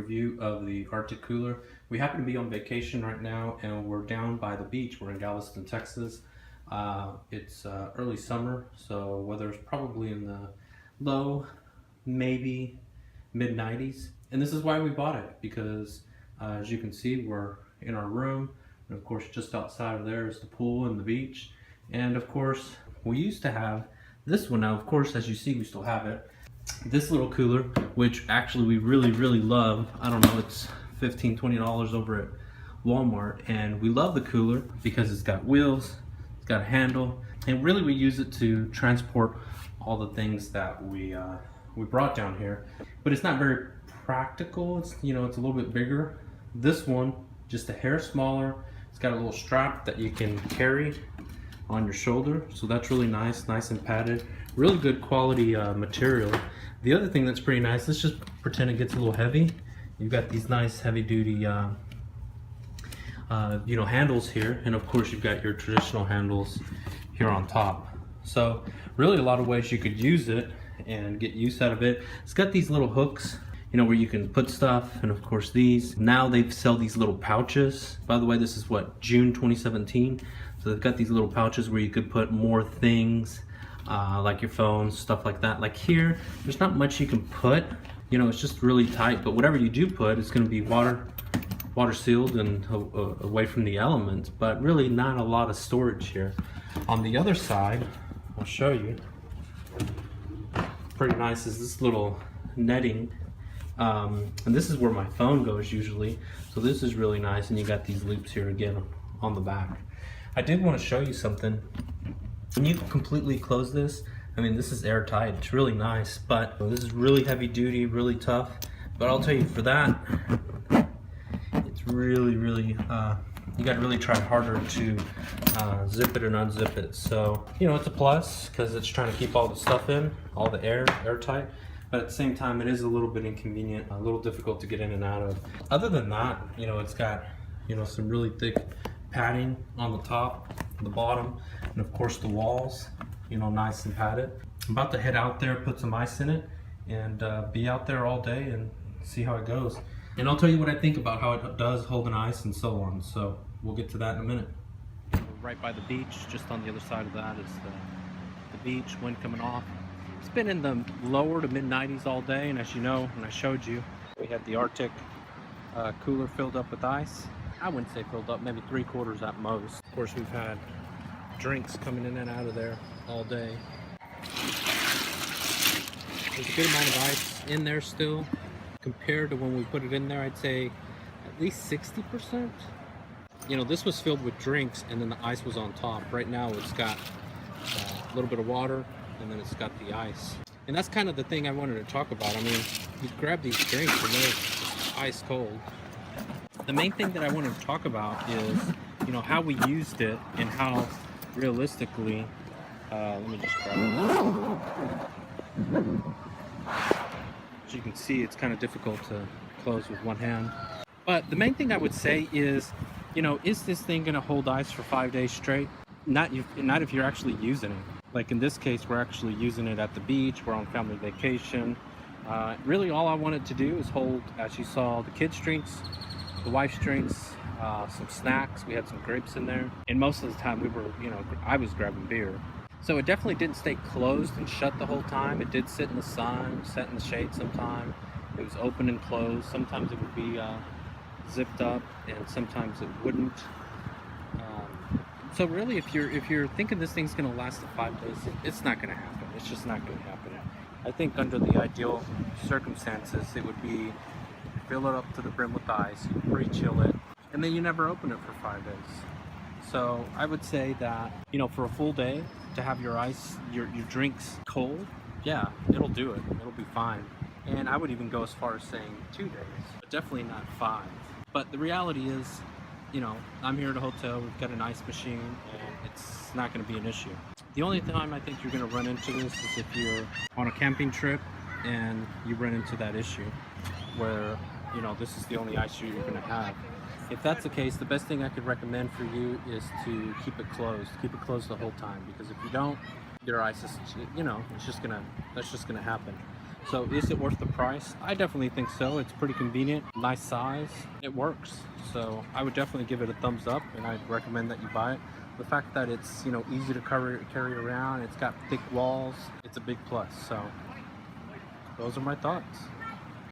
review of the RTIC cooler. We happen to be on vacation right now and we're down by the beach. We're in Galveston, Texas. It's early summer, so weather's probably in the low, maybe mid 90s. And this is why we bought it, because as you can see, we're in our room. And of course, just outside of there is the pool and the beach. And of course, we used to have this one. Now, of course, as you see, we still have it. This little cooler, which actually we really love. I don't know, it's $15–20 over at Walmart, and we love the cooler because it's got wheels, it's got a handle, and really we use it to transport all the things that we brought down here. But it's not very practical. It's, you know, it's a little bit bigger. This one, just a hair smaller. It's got a little strap that you can carry on your shoulder, so that's really nice and padded. Really good quality material. The other thing that's pretty nice, let's just pretend it gets a little heavy. You've got these nice heavy duty you know, handles here, and of course you've got your traditional handles here on top. So really a lot of ways you could use it and get use out of it. It's got these little hooks, you know, where you can put stuff, and of course these. Now they sell these little pouches. By the way, this is what, June 2017. So they've got these little pouches where you could put more things, like your phone, stuff like that. Like here, there's not much you can put. You know, it's just really tight, but whatever you do put, it's gonna be water sealed and away from the elements, but really not a lot of storage here. On the other side, I'll show you. Pretty nice is this little netting. And this is where my phone goes usually. So this is really nice, and you got these loops here again on the back. I did want to show you something. When you completely close this, I mean, this is airtight. It's really nice, but this is really heavy duty, really tough. But I'll tell you, for that, it's really, you got to really try harder to zip it and unzip it. So, you know, it's a plus because it's trying to keep all the stuff in, all the airtight. But at the same time, it is a little bit inconvenient, a little difficult to get in and out of. Other than that, you know, it's got, you know, some really thick padding on the top, the bottom, and of course the walls, you know, nice and padded. I'm about to head out there, put some ice in it, and be out there all day and see how it goes. And I'll tell you what I think about how it does hold an ice and so on. So we'll get to that in a minute. We're right by the beach. Just on the other side of that is the beach, wind coming off. It's been in the lower to mid 90s all day, and as you know, when I showed you, we had the RTIC cooler filled up with ice. I wouldn't say filled up, maybe 3/4 at most. Of course, we've had drinks coming in and out of there all day. There's a good amount of ice in there still. Compared to when we put it in there, I'd say at least 60%. You know, this was filled with drinks and then the ice was on top. Right now it's got a little bit of water and then it's got the ice. And that's kind of the thing I wanted to talk about. I mean, you grab these drinks and they're just ice cold. The main thing that I wanted to talk about is, you know, how we used it and how realistically, let me just grab it. As you can see, it's kind of difficult to close with one hand. But the main thing I would say is, you know, is this thing going to hold ice for 5 days straight? Not if you're actually using it. Like in this case, we're actually using it at the beach. We're on family vacation. Really, all I wanted to do is hold, as you saw, the kids' drinks, the wife's drinks, some snacks. We had some grapes in there. And most of the time, we were, you know, I was grabbing beer. So it definitely didn't stay closed and shut the whole time. It did sit in the sun, sit in the shade sometime. It was open and closed. Sometimes it would be zipped up, and sometimes it wouldn't. So really, if you're thinking this thing's gonna last 5 days, it's not gonna happen. It's just not gonna happen. I think under the ideal circumstances, it would be fill it up to the brim with ice, you pre-chill it, and then you never open it for 5 days. So I would say that, you know, for a full day to have your ice, your drinks cold, yeah, it'll do it. It'll be fine. And I would even go as far as saying 2 days, but definitely not 5. But the reality is, you know, I'm here at a hotel, we've got an ice machine, and it's not going to be an issue. The only time I think you're going to run into this is if you're on a camping trip and you run into that issue where, you know, this is the only ice you're going to have. If that's the case, the best thing I could recommend for you is to keep it closed. Keep it closed the whole time, because if you don't, your ice is, you know, that's just gonna happen. So is it worth the price? I definitely think so. It's pretty convenient, nice size, it works. So I would definitely give it a thumbs up, and I'd recommend that you buy it. The fact that it's, you know, easy to carry around, it's got thick walls, it's a big plus. So those are my thoughts.